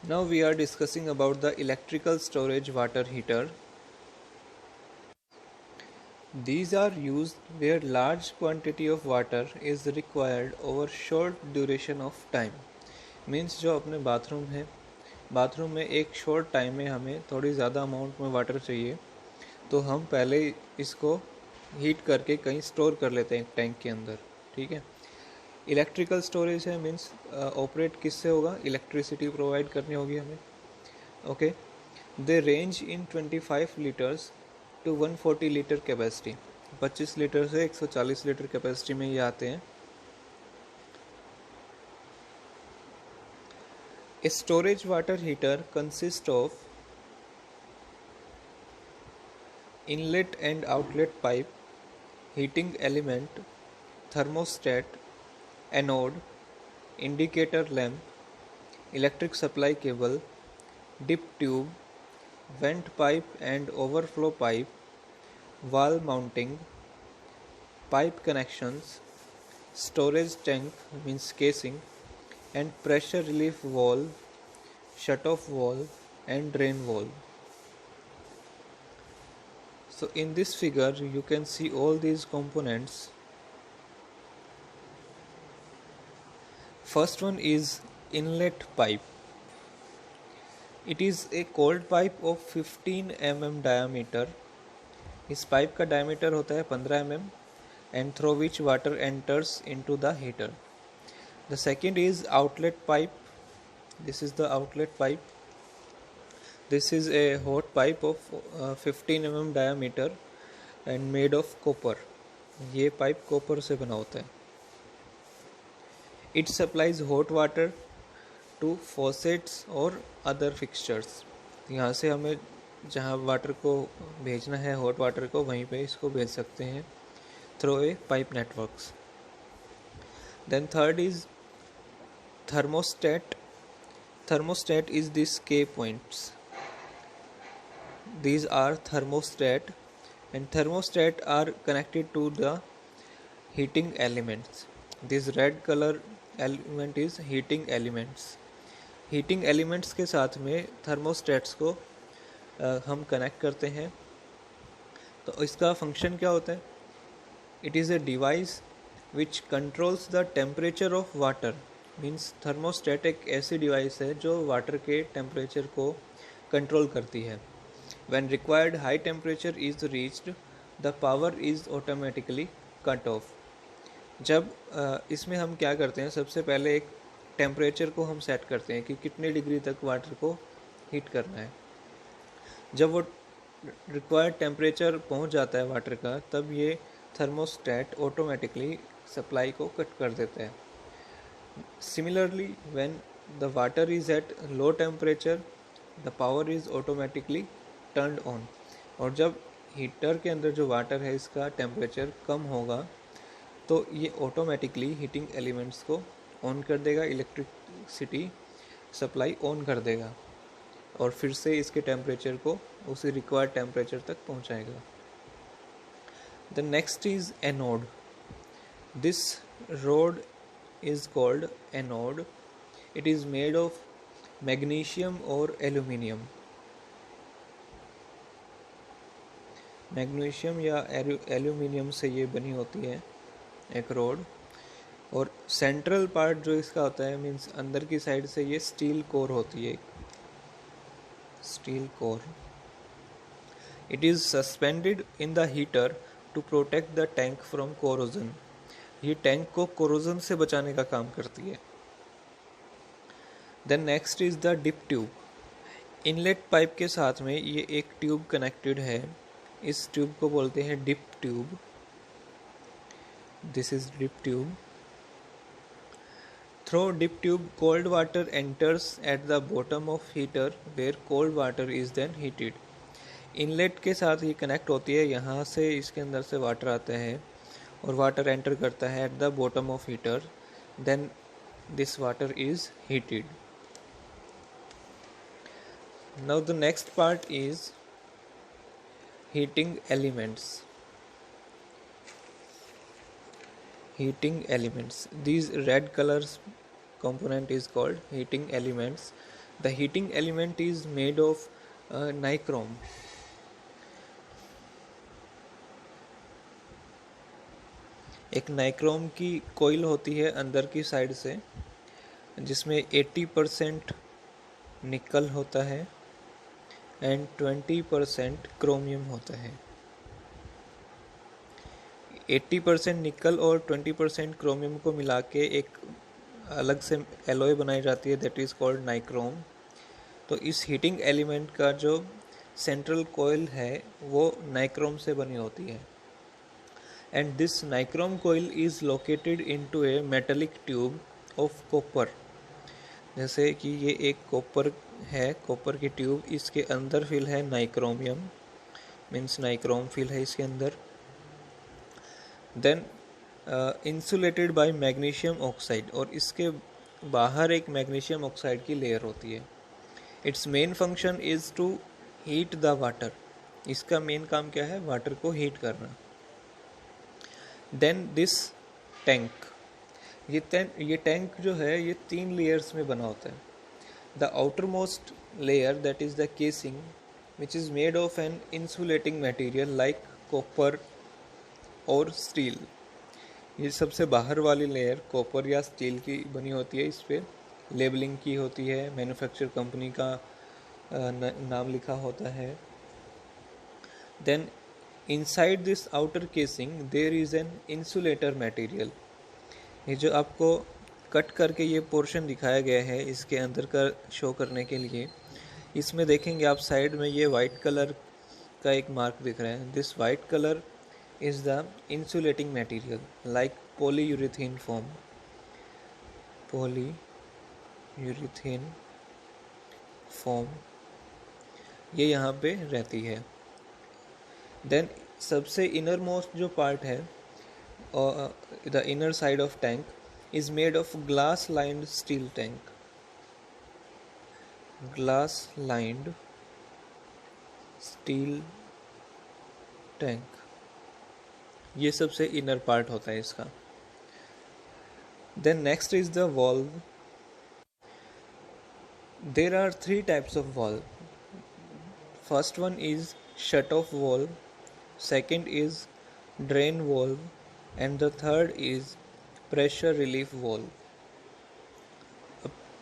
Now we are discussing about the electrical storage water heater. These are used where large quantity of water is required over short duration of time. Means जो अपने bathroom में एक short time में हमें थोड़ी ज़्यादा amount में water चाहिए, तो हम पहले इसको हीट करके कहीं स्टोर कर लेते हैं एक टैंक के अंदर. ठीक है. इलेक्ट्रिकल स्टोरेज है, मीन्स ऑपरेट किससे होगा, इलेक्ट्रिसिटी प्रोवाइड करनी होगी हमें. Okay. They range in 25 litres to 140 litre capacity. 25 litre से 140 लीटर कैपेसिटी में ये आते हैं. A storage water heater consists of inlet and outlet pipe, heating element, thermostat, anode, indicator lamp, electric supply cable, dip tube, vent pipe and overflow pipe, valve mounting, pipe connections, storage tank means casing, and pressure relief valve, shut-off valve and drain valve. So in this figure you can see all these components. First one is inlet pipe. It is a cold pipe of 15 mm diameter. इस pipe का diameter होता है 15 mm and through which water enters into the heater. The second is outlet pipe. This is the outlet pipe. This is a hot pipe of 15 mm diameter and made of copper. ये pipe copper से बना होता है. It supplies hot water to faucets or other fixtures. यहाँ से हमें जहाँ water को भेजना है, हॉट वाटर को, वहीं पे इसको भेज सकते हैं through a pipe networks. Then third is thermostat. Thermostat is these K points. These are thermostat, and thermostat are connected to the heating elements. This red color element is heating elements. Heating elements के साथ में thermostats को हम connect करते हैं. तो इसका function क्या होता है? It is a device which controls the temperature of water. Means thermostat एक ऐसी डिवाइस है जो वाटर के टेम्परेचर को कंट्रोल करती है. When required high temperature is reached, the power is automatically cut off. जब इसमें हम क्या करते हैं, सबसे पहले एक टेम्परेचर को हम सेट करते हैं कि कितने डिग्री तक वाटर को हीट करना है. जब वो रिक्वायर्ड टेम्परेचर पहुंच जाता है वाटर का, तब ये थर्मोस्टेट ऑटोमेटिकली सप्लाई को कट कर देता है. Similarly, when the water is at low temperature, the power is automatically turned on. और जब हीटर के अंदर जो वाटर है इसका टेम्परेचर कम होगा, तो ये ऑटोमेटिकली हीटिंग एलिमेंट्स को ऑन कर देगा, इलेक्ट्रिसिटी सप्लाई ऑन कर देगा और फिर से इसके टेम्परेचर को उसी रिक्वायर्ड टेम्परेचर तक पहुंचाएगा. The next is anode. This road is called anode. It is made of magnesium or aluminium. Magnesium या एल्यूमिनियम से ये बनी होती है एक रोड. और सेंट्रल पार्ट जो इसका होता है, मीन्स अंदर की साइड से ये स्टील कोर होती है, steel core. It is suspended in the heater to protect the tank from corrosion. ये टैंक को कोरोजन से बचाने का काम करती है. Then next is the dip tube. Inlet pipe के साथ में ये एक ट्यूब कनेक्टेड है. इस ट्यूब को बोलते हैं dip tube. This is dip tube. Through dip tube cold water enters at the bottom of heater where cold water is then heated. Inlet के साथ ये कनेक्ट होती है, यहाँ से इसके अंदर से वाटर आता है और वाटर एंटर करता है at the bottom of heater. Then this water is heated. Now the next part is heating elements. Heating elements. These red colors component is called heating elements. The heating element is made of nichrome. एक nichrome की कोयल होती है अंदर की side से, जिसमें 80% निकल होता है एंड 20% क्रोमियम होता है। 80% निकल और 20% क्रोमियम को मिला के एक अलग से एलॉय बनाई जाती है, दैट इज़ कॉल्ड नाइक्रोम। तो इस हीटिंग एलिमेंट का जो सेंट्रल कोयल है वो नाइक्रोम से बनी होती है, and this nichrome coil is located into a metallic tube of copper. जैसे कि ये एक कॉपर है, कॉपर की ट्यूब, इसके अंदर फिल है नाइक्रोमियम, मीन्स नाइक्रोम फिल है इसके अंदर। Then insulated by magnesium oxide, और इसके बाहर एक मैग्नीशियम ऑक्साइड की लेयर होती है। Its main function is to heat the water. इसका मेन काम क्या है? वाटर को हीट करना। देन दिस टैंक, ये टैंक जो है ये 3 लेयर्स में बना होता है। The outer most layer, that is the casing, which is made of an insulating material like copper और स्टील। ये सबसे बाहर वाली लेयर कॉपर या स्टील की बनी होती है। इस पर लेबलिंग की होती है, मैन्युफैक्चर कंपनी का नाम लिखा होता है। Then inside this outer casing there is an insulator material. ये जो आपको कट करके ये पोर्शन दिखाया गया है इसके अंदर का शो करने के लिए, इसमें देखेंगे आप साइड में ये वाइट कलर का एक मार्क दिख रहा है। This white colour is the insulating material like polyurethane foam, polyurethane foam, ये यहाँ पे रहती है। देन सबसे इनर मोस्ट जो पार्ट है, the inner side of tank is made of glass lined steel tank, glass lined steel tank, ये सबसे इनर पार्ट होता है इसका। Then next is the valve. There are 3 types of valve. First one is shut off valve, second is drain valve, and the third is pressure relief valve.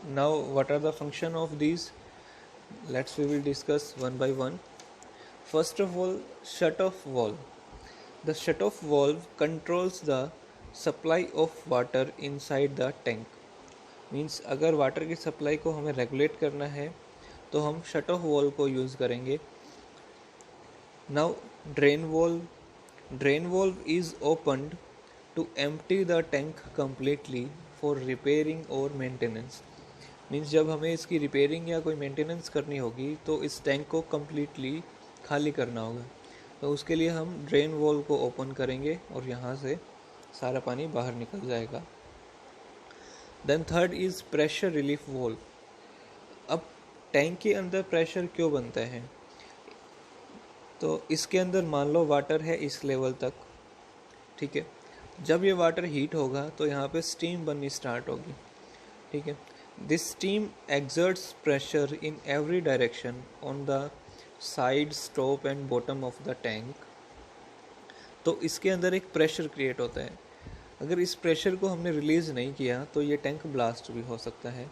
Now what are the function of these? Let's we will discuss one by one. First of all, shut off valve. The shut off valve controls the supply of water inside the tank. Means अगर water की supply को हमें regulate करना है तो हम shut off valve को use करेंगे। Now drain valve is opened to empty the tank completely for repairing और मेंटेनेंस। मीन्स जब हमें इसकी रिपेयरिंग या कोई मेंटेनेंस करनी होगी तो इस टैंक को कम्प्लीटली खाली करना होगा, तो उसके लिए हम ड्रेन वॉल्व को ओपन करेंगे और यहाँ से सारा पानी बाहर निकल जाएगा। Then third is pressure relief valve. अब टैंक के अंदर प्रेशर क्यों बनता है? तो इसके अंदर मान लो वाटर है इस लेवल तक, ठीक है। जब ये वाटर हीट होगा तो यहाँ पे स्टीम बननी स्टार्ट होगी, ठीक है। This steam exerts pressure in every direction on the side, top and bottom of the tank. तो इसके अंदर एक प्रेशर क्रिएट होता है। अगर इस प्रेशर को हमने रिलीज़ नहीं किया तो ये टैंक ब्लास्ट भी हो सकता है।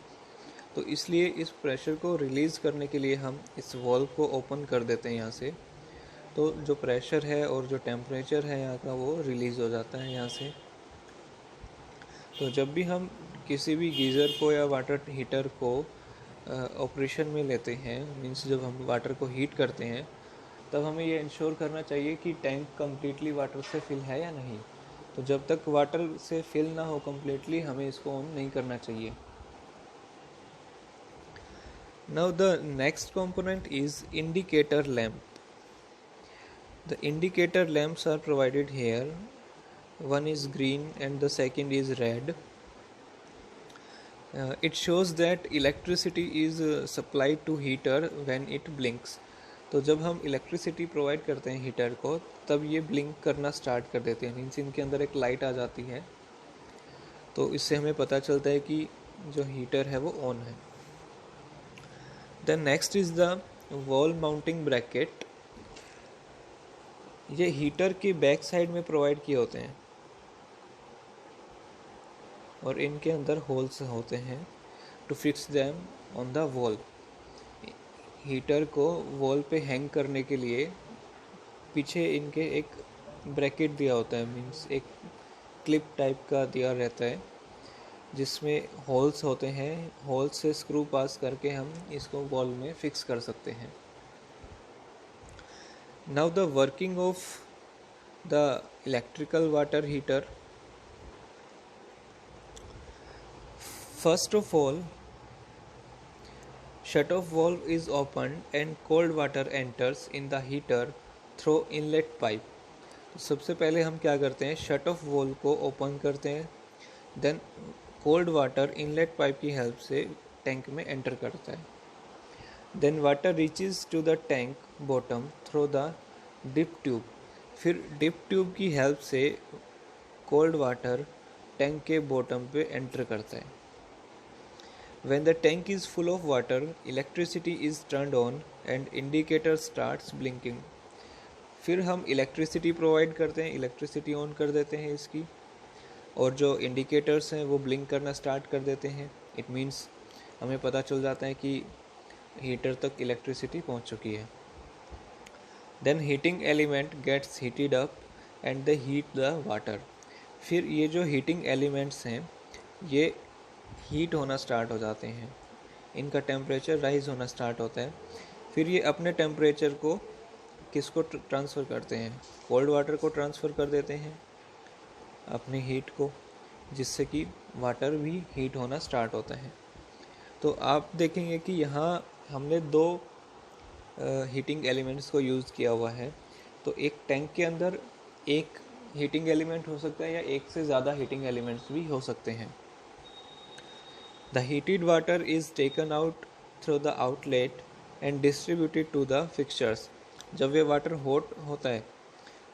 तो इसलिए इस प्रेशर को रिलीज़ करने के लिए हम इस वॉल्व को ओपन कर देते हैं यहाँ से, तो जो प्रेशर है और जो टेम्परेचर है यहाँ का वो रिलीज़ हो जाता है यहाँ से। तो जब भी हम किसी भी गीज़र को या वाटर हीटर को ऑपरेशन में लेते हैं, मीन्स जब हम वाटर को हीट करते हैं, तब हमें ये इंश्योर करना चाहिए कि टैंक कम्प्लीटली वाटर से फिल है या नहीं। तो जब तक वाटर से फिल ना हो कम्प्लीटली, हमें इसको ऑन नहीं करना चाहिए। Now the next component is indicator lamp. The indicator lamps are provided here. One is green and the second is red. It shows that electricity is supplied to heater when it blinks. तो जब हम electricity provide करते हैं heater को, तब ये blink करना start कर देते हैं, मीन्स इनके अंदर एक लाइट आ जाती है। तो इससे हमें पता चलता है कि जो हीटर है वो ऑन है। Then next is the wall mounting bracket. ये हीटर की बैक साइड में प्रोवाइड किए होते हैं और इनके अंदर होल्स होते हैं to fix them on the wall. Heater को वॉल पे हैंग करने के लिए पीछे इनके एक ब्रैकेट दिया होता है, मीन्स एक क्लिप टाइप का दिया रहता है जिसमें होल्स होते हैं। होल्स से स्क्रू पास करके हम इसको वॉल में फिक्स कर सकते हैं। Now the working of the electrical water heater. First of all, shut off valve is opened and cold water enters in the heater through inlet pipe। तो सबसे पहले हम क्या करते हैं, शट ऑफ वॉल्व को ओपन करते हैं, then cold water inlet pipe की हेल्प से टैंक में एंटर करता है। Then water reaches to the tank bottom through the dip tube. फिर डिप ट्यूब की हेल्प से कोल्ड वाटर टैंक के बॉटम पे एंटर करता है। When the tank is full of water, electricity is turned on and indicator starts blinking। फिर हम electricity provide करते हैं, इलेक्ट्रिसिटी ऑन कर देते हैं इसकी, और जो इंडिकेटर्स हैं वो ब्लिंक करना स्टार्ट कर देते हैं। इट मीन्स हमें पता चल जाता है कि हीटर तक इलेक्ट्रिसिटी पहुंच चुकी है। Then heating element gets heated up and they heat the water. फिर ये जो हीटिंग एलिमेंट्स हैं ये हीट होना स्टार्ट हो जाते हैं, इनका टेम्परेचर राइज होना स्टार्ट होता है। फिर ये अपने टेम्परेचर को किसको ट्रांसफ़र करते हैं, कोल्ड वाटर को ट्रांसफ़र कर देते हैं अपनी हीट को, जिससे कि वाटर भी हीट होना स्टार्ट होता है। तो आप देखेंगे कि यहाँ हमने दो हीटिंग एलिमेंट्स को यूज़ किया हुआ है। तो एक टैंक के अंदर एक हीटिंग एलिमेंट हो सकता है या एक से ज़्यादा हीटिंग एलिमेंट्स भी हो सकते हैं। The heated water is taken out through the outlet and distributed to the fixtures। जब ये वाटर हॉट होता है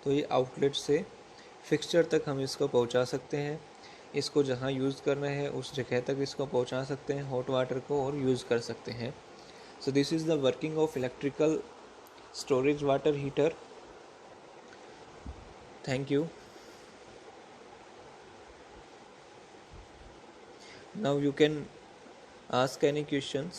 तो ये आउटलेट से फिक्सचर तक हम इसको पहुंचा सकते हैं। इसको जहां यूज़ करना है उस जगह तक इसको पहुंचा सकते हैं हॉट वाटर को, और यूज़ कर सकते हैं। So this is the working of electrical storage water heater. Thank you. Now you can ask any questions.